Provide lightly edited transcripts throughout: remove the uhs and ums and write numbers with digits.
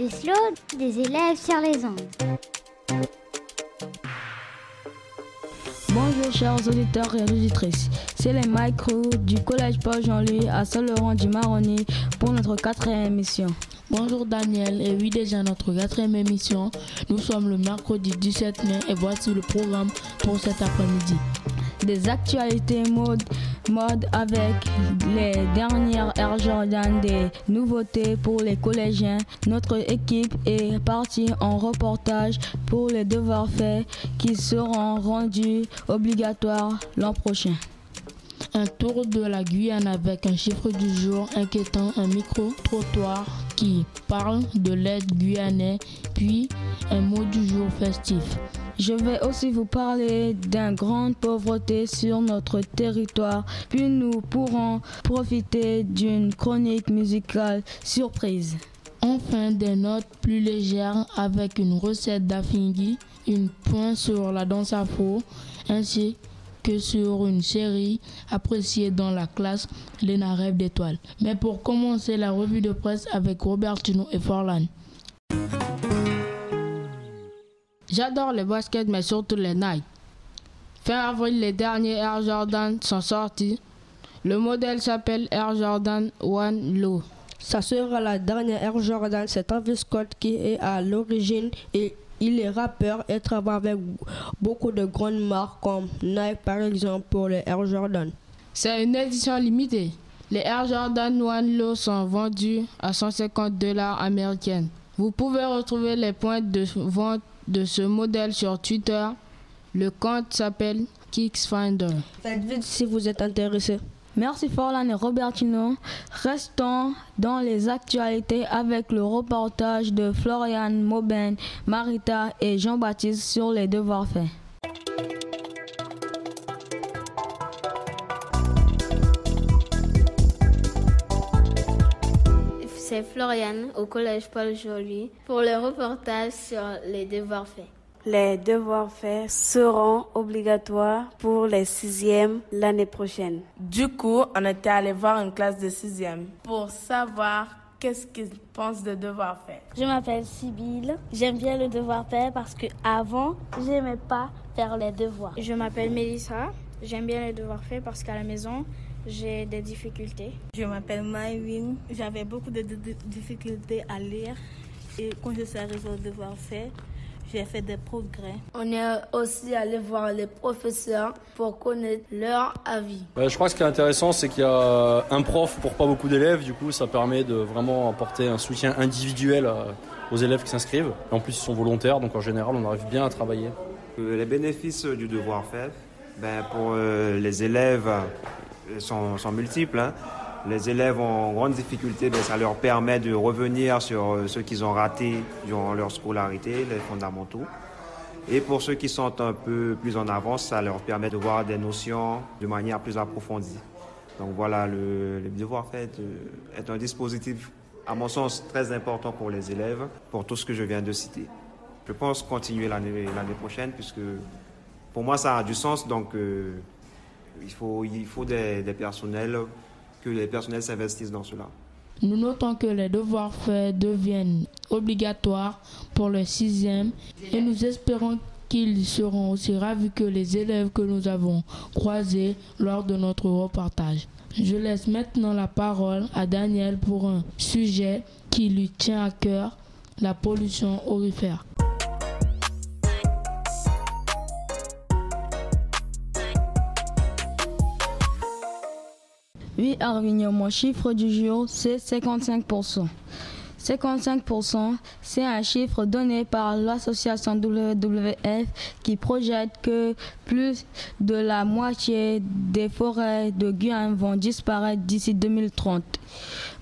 des slows des élèves sur les ondes. Bonjour chers auditeurs et auditrices, c'est les micros du collège Paul-Jean-Louis à Saint-Laurent-du-Maroni pour notre 4e émission. Bonjour Daniel, et oui déjà notre 4e émission. Nous sommes le mercredi 17 mai et voici le programme pour cet après-midi. Des actualités mode avec les dernières Air Jordan, des nouveautés pour les collégiens. Notre équipe est partie en reportage pour les devoirs faits qui seront rendus obligatoires l'an prochain. Un tour de la Guyane avec un chiffre du jour inquiétant, un micro-trottoir qui parle de l'aide guyanaise, puis un mot du jour festif. Je vais aussi vous parler d'une grande pauvreté sur notre territoire, puis nous pourrons profiter d'une chronique musicale surprise. Enfin, des notes plus légères avec une recette d'Afingui, une pointe sur la danse afro, ainsi que sur une série appréciée dans la classe Léna Rêve d'étoiles. Mais pour commencer la revue de presse avec Robertino et Forlan. J'adore les baskets, mais surtout les Nike. Fin avril, les derniers Air Jordan sont sortis. Le modèle s'appelle Air Jordan 1 Low. Ça sera la dernière Air Jordan. C'est Travis Scott qui est à l'origine et il est rappeur et travaille avec beaucoup de grandes marques comme Nike par exemple pour les Air Jordan. C'est une édition limitée. Les Air Jordan 1 Low sont vendus à $150 américains. Vous pouvez retrouver les points de vente de ce modèle sur Twitter. Le compte s'appelle KicksFinder. Faites vite si vous êtes intéressé. Merci Forlan et Robertino. Restons dans les actualités avec le reportage de Florian, Mauben, Marita et Jean-Baptiste sur les devoirs faits. C'est Florian au collège Paul-Jean-Louis pour le reportage sur les devoirs faits. Les devoirs faits seront obligatoires pour les 6e l'année prochaine. Du coup, on était allé voir une classe de 6e pour savoir qu'est-ce qu'ils pensent de devoirs faits. Je m'appelle Sybille. J'aime bien le devoir fait parce qu'avant, j'aimais pas faire les devoirs. Je m'appelle Mélissa. J'aime bien les devoirs faits parce qu'à la maison, j'ai des difficultés. Je m'appelle Maïwin. J'avais beaucoup de difficultés à lire et quand je suis arrivée au devoir fait, j'ai fait des progrès. On est aussi allé voir les professeurs pour connaître leur avis. Je crois que ce qui est intéressant, c'est qu'il y a un prof pour pas beaucoup d'élèves. Du coup, ça permet de vraiment apporter un soutien individuel aux élèves qui s'inscrivent. En plus, ils sont volontaires, donc en général, on arrive bien à travailler. Les bénéfices du devoir fait, pour les élèves sont multiples. Les élèves en grande difficulté, ça leur permet de revenir sur ce qu'ils ont raté durant leur scolarité, les fondamentaux. Et pour ceux qui sont un peu plus en avance, ça leur permet de voir des notions de manière plus approfondie. Donc voilà, le devoir fait est un dispositif, à mon sens, très important pour les élèves, pour tout ce que je viens de citer. Je pense continuer l'année prochaine, puisque pour moi, ça a du sens. Donc il faut des personnels, que les personnels s'investissent dans cela. Nous notons que les devoirs faits deviennent obligatoires pour le 6e et nous espérons qu'ils seront aussi ravis que les élèves que nous avons croisés lors de notre reportage. Je laisse maintenant la parole à Daniel pour un sujet qui lui tient à cœur, la pollution aurifère. Oui, Arvignon, mon chiffre du jour, c'est 55%. 55%, c'est un chiffre donné par l'association WWF qui projette que plus de la moitié des forêts de Guyane vont disparaître d'ici 2030.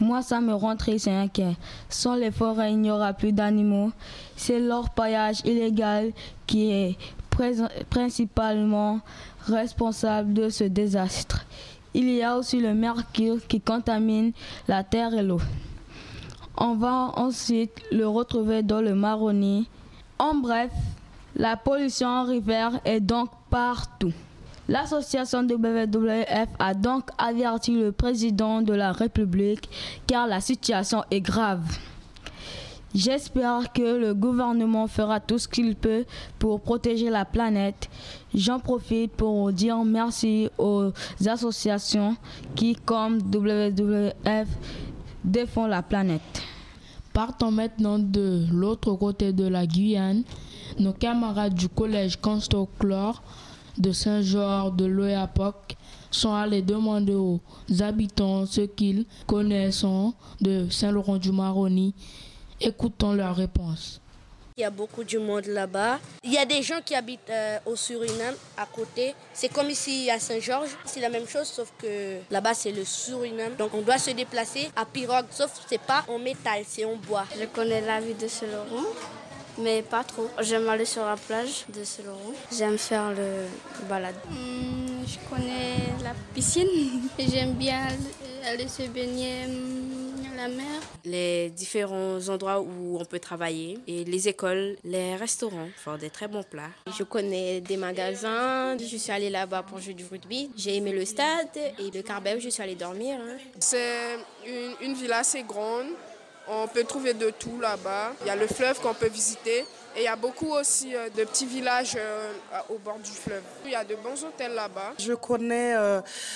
Moi, ça me rend triste et inquiet. Sans les forêts, il n'y aura plus d'animaux. C'est l'orpaillage illégal qui est principalement responsable de ce désastre. Il y a aussi le mercure qui contamine la terre et l'eau. On va ensuite le retrouver dans le Maroni. En bref, la pollution en rivière est donc partout. L'association WWF a donc averti le président de la République car la situation est grave. J'espère que le gouvernement fera tout ce qu'il peut pour protéger la planète. J'en profite pour dire merci aux associations qui, comme WWF, défendent la planète. Partons maintenant de l'autre côté de la Guyane. Nos camarades du collège Constoclore de Saint-Georges de l'Oyapock sont allés demander aux habitants ce qu'ils connaissent de Saint-Laurent-du-Maroni. Écoutons leurs réponses. Il y a beaucoup de monde là-bas. Il y a des gens qui habitent au Suriname, à côté. C'est comme ici à Saint-Georges. C'est la même chose, sauf que là-bas, c'est le Suriname. Donc, on doit se déplacer à pirogue, sauf que c'est pas en métal, c'est en bois. Je connais la ville de Saint-Laurent, mais pas trop. J'aime aller sur la plage de Saint-Laurent. J'aime faire le balade. Je connais la piscine. J'aime bien aller se baigner à la mer. Les différents endroits où on peut travailler et les écoles, les restaurants font des très bons plats. Je connais des magasins. Je suis allée là-bas pour jouer du rugby. J'ai aimé le stade et le Carbet où je suis allée dormir. C'est une ville assez grande. On peut trouver de tout là-bas. Il y a le fleuve qu'on peut visiter. Et il y a beaucoup aussi de petits villages au bord du fleuve. Il y a de bons hôtels là-bas. Je connais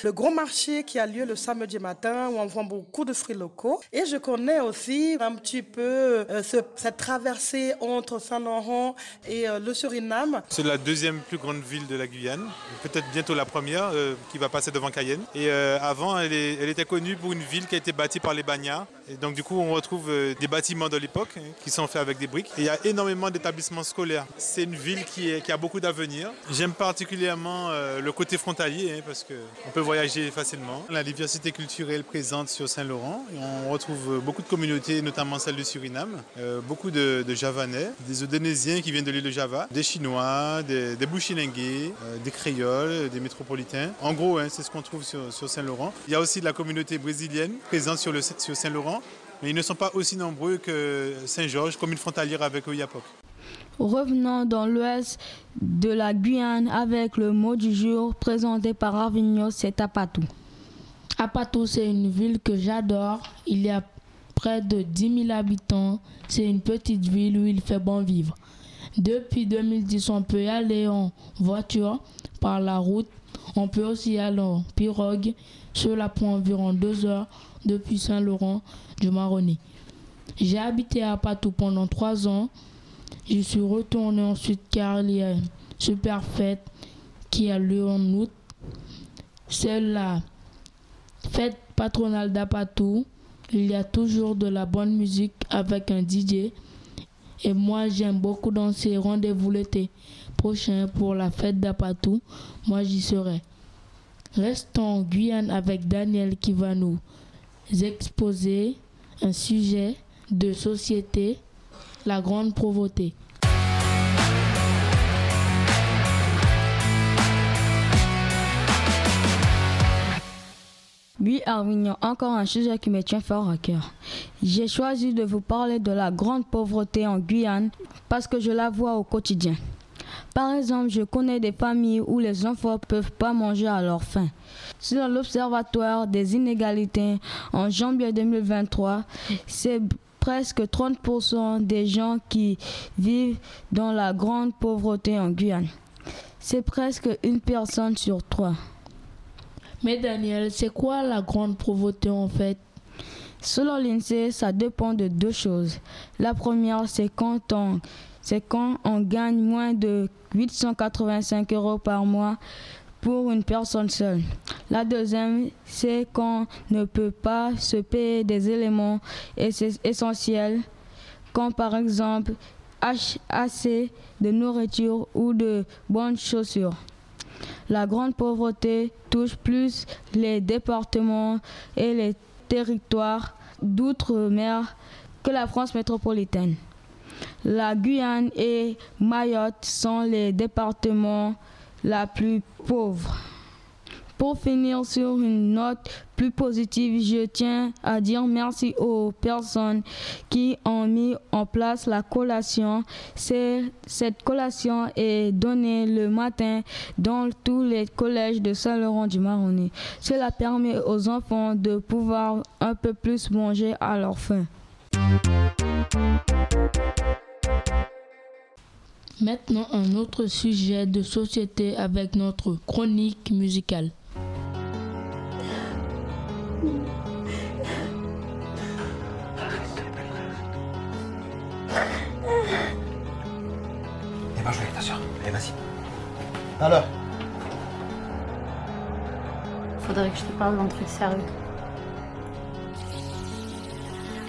le gros marché qui a lieu le samedi matin où on vend beaucoup de fruits locaux. Et je connais aussi un petit peu cette traversée entre Saint-Laurent et le Suriname. C'est la deuxième plus grande ville de la Guyane, peut-être bientôt la première qui va passer devant Cayenne. Et avant, elle était connue pour une ville qui a été bâtie par les Bagnards. Et donc du coup, on retrouve des bâtiments de l'époque qui sont faits avec des briques. Et il y a énormément d'établissements scolaires. C'est une ville qui a beaucoup d'avenir. J'aime particulièrement le côté frontalier parce qu'on peut voyager facilement. La diversité culturelle présente sur Saint-Laurent. On retrouve beaucoup de communautés, notamment celle du Suriname, beaucoup de Javanais, des Indonésiens qui viennent de l'île de Java, des Chinois, des Bushinengués, des Créoles, des métropolitains. En gros, c'est ce qu'on trouve sur Saint-Laurent. Il y a aussi de la communauté brésilienne présente sur Saint-Laurent, mais ils ne sont pas aussi nombreux que Saint-Georges, commune frontalière avec Oyapock. Revenons dans l'ouest de la Guyane avec le mot du jour présenté par Arvigno, c'est Apatou. Apatou, c'est une ville que j'adore. Il y a près de 10 000 habitants. C'est une petite ville où il fait bon vivre. Depuis 2010, on peut y aller en voiture par la route. On peut aussi y aller en pirogue. Cela prend environ 2 heures depuis Saint-Laurent-du-Maroni. J'ai habité à Apatou pendant 3 ans. Je suis retourné ensuite car il y a une super fête qui a lieu en août. C'est la fête patronale d'Apatou. Il y a toujours de la bonne musique avec un DJ. Et moi, j'aime beaucoup danser. Rendez-vous l'été prochain pour la fête d'Apatou. Moi, j'y serai. Restons en Guyane avec Daniel qui va nous exposer un sujet de société, la grande pauvreté. Oui, Arvignon, encore un sujet qui me tient fort à cœur. J'ai choisi de vous parler de la grande pauvreté en Guyane parce que je la vois au quotidien. Par exemple, je connais des familles où les enfants ne peuvent pas manger à leur faim. Selon l'Observatoire des inégalités, en janvier 2023, c'est presque 30% des gens qui vivent dans la grande pauvreté en Guyane. C'est presque une personne sur 3. Mais Daniel, c'est quoi la grande pauvreté en fait? Selon l'INSEE, ça dépend de 2 choses. La première, c'est quand on gagne moins de 885 € par mois pour une personne seule. La deuxième, c'est quand on ne peut pas se payer des éléments essentiels, comme par exemple assez de nourriture ou de bonnes chaussures. La grande pauvreté touche plus les départements et les territoires d'outre-mer que la France métropolitaine. La Guyane et Mayotte sont les départements les plus pauvres. Pour finir sur une note plus positive, je tiens à dire merci aux personnes qui ont mis en place la collation. Cette collation est donnée le matin dans tous les collèges de Saint-Laurent-du-Maroni. Cela permet aux enfants de pouvoir un peu plus manger à leur faim. Maintenant, un autre sujet de société avec notre chronique musicale. Elle va jouer avec ta soeur. Allez, vas-y. Alors? Faudrait que je te parle d'un truc sérieux.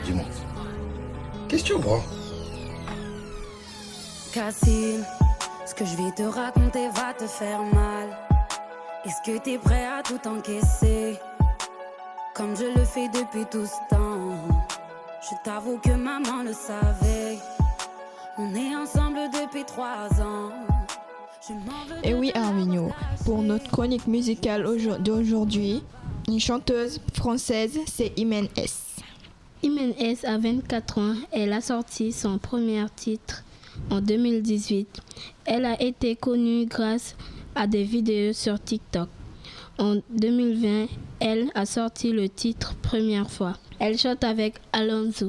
Dis-moi. Qu'est-ce que tu vois? Cassine, ce que je vais te raconter va te faire mal. Est-ce que t'es prêt à tout encaisser? Comme je le fais depuis tout ce temps. Je t'avoue que maman le savait. On est ensemble depuis 3 ans. Et oui Arminio, pour notre chronique musicale d'aujourd'hui, une chanteuse française, c'est Imen S. Imen S a 24 ans, elle a sorti son premier titre en 2018. Elle a été connue grâce à des vidéos sur TikTok. En 2020, elle a sorti le titre Première fois. Elle chante avec Alonso.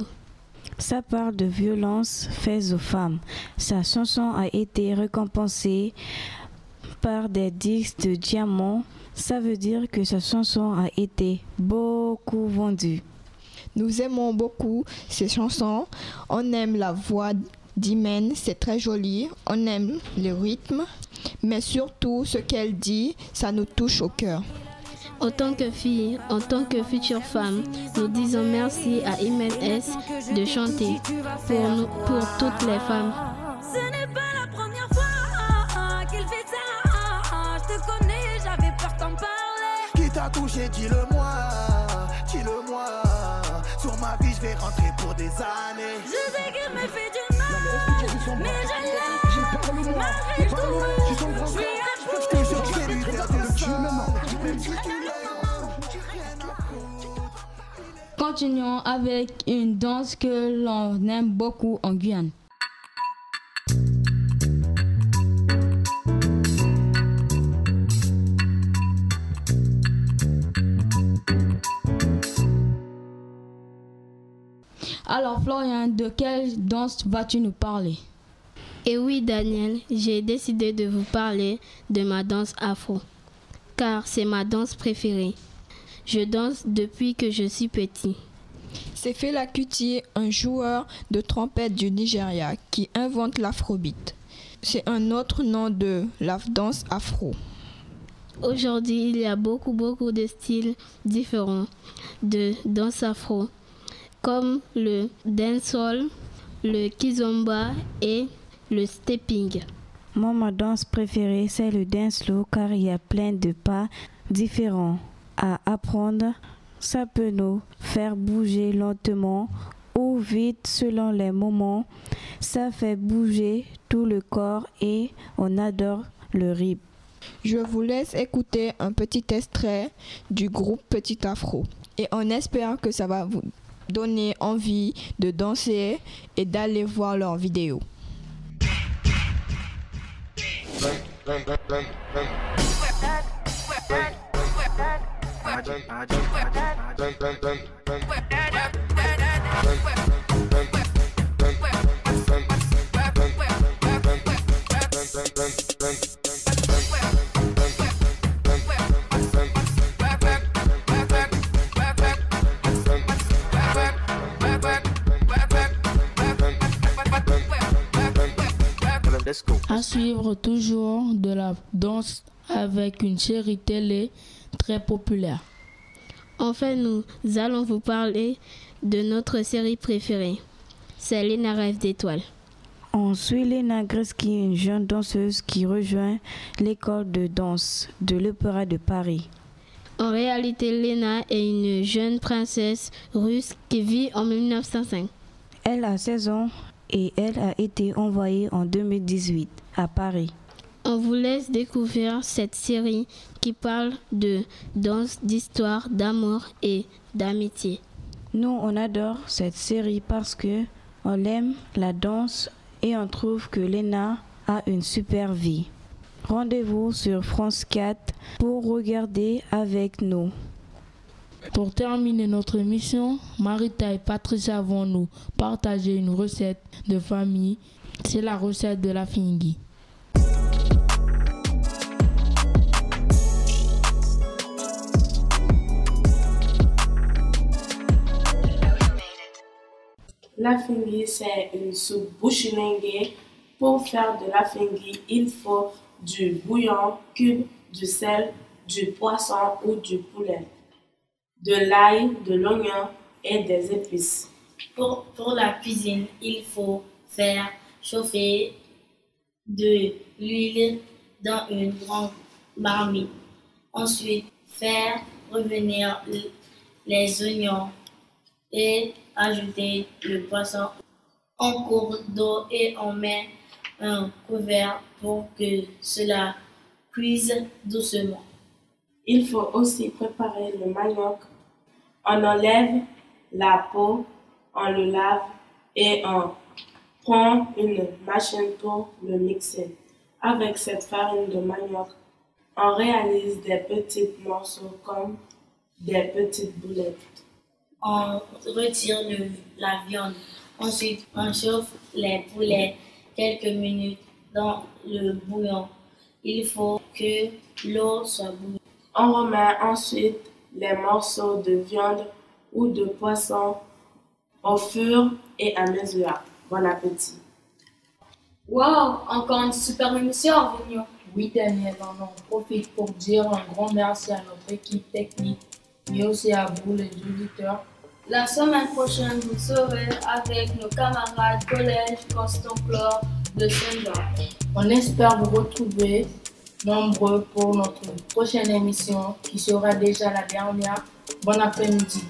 Ça parle de violences faites aux femmes. Sa chanson a été récompensée par des disques de diamant. Ça veut dire que sa chanson a été beaucoup vendue. Nous aimons beaucoup ces chansons. On aime la voix d'Imen, c'est très joli. On aime le rythme. Mais surtout, ce qu'elle dit, ça nous touche au cœur. En tant que fille, en tant que future femme, nous disons merci à Imen S de chanter pour toutes les femmes. Ce n'est pas la première fois qu'il fait ça. Je te connais, j'avais peur d'en parler. Qui t'a touché, dis-le-moi, dis-le-moi. Sur ma vie, je vais rentrer pour des années. Je sais qu'il me fait du mal, mais je l'aime. Malgré tout, je suis Continuons avec une danse que l'on aime beaucoup en Guyane. Alors Florian, de quelle danse vas-tu nous parler? Et oui Daniel, j'ai décidé de vous parler de ma danse afro, car c'est ma danse préférée. Je danse depuis que je suis petit. C'est Fela Kuti, un joueur de trompette du Nigeria, qui invente l'afrobeat. C'est un autre nom de la danse afro. Aujourd'hui, il y a beaucoup de styles différents de danse afro, comme le dancehall, le kizomba et le stepping. Moi, ma danse préférée, c'est le dance slow car il y a plein de pas différents à apprendre. Ça peut nous faire bouger lentement ou vite selon les moments. Ça fait bouger tout le corps et on adore le rythme. Je vous laisse écouter un petit extrait du groupe Petit Afro et on espère que ça va vous donner envie de danser et d'aller voir leurs vidéos. À suivre toujours de la danse avec une série télé très populaire. Enfin, nous allons vous parler de notre série préférée. C'est Lena Rêve d'étoiles. On suit Lena Gretzky, une jeune danseuse qui rejoint l'école de danse de l'Opéra de Paris. En réalité, Lena est une jeune princesse russe qui vit en 1905. Elle a 16 ans et elle a été envoyée en 2018 à Paris. On vous laisse découvrir cette série qui parle de danse, d'histoire, d'amour et d'amitié. Nous, on adore cette série parce que on aime la danse et on trouve que Lena a une super vie. Rendez-vous sur France 4 pour regarder avec nous. Pour terminer notre émission, Marita et Patricia vont nous partager une recette de famille. C'est la recette de la fingui. La fingui, c'est une soupe bouchilinguée. Pour faire de la fingui, il faut du bouillon, cube, du sel, du poisson ou du poulet, de l'ail, de l'oignon et des épices. Pour la cuisine, il faut faire chauffer de l'huile dans une grande marmite. Ensuite, faire revenir les oignons et ajouter le poisson en cours d'eau et on met un couvert pour que cela cuise doucement. Il faut aussi préparer le manioc. On enlève la peau, on le lave et on prend une machine pour le mixer. Avec cette farine de manioc, on réalise des petits morceaux comme des petites boulettes. On retire la viande. Ensuite, on chauffe les poulets quelques minutes dans le bouillon. Il faut que l'eau soit bouillante. On remet ensuite les morceaux de viande ou de poisson au fur et à mesure. Bon appétit. Wow, encore une super émission, Vignon. Oui, Daniel, on en profite pour dire un grand merci à notre équipe technique, mais aussi à vous, les auditeurs. La semaine prochaine, vous serez avec nos camarades collège Constant-Clore de Saint-Georges. On espère vous retrouver nombreux pour notre prochaine émission qui sera déjà la dernière. Bon après-midi.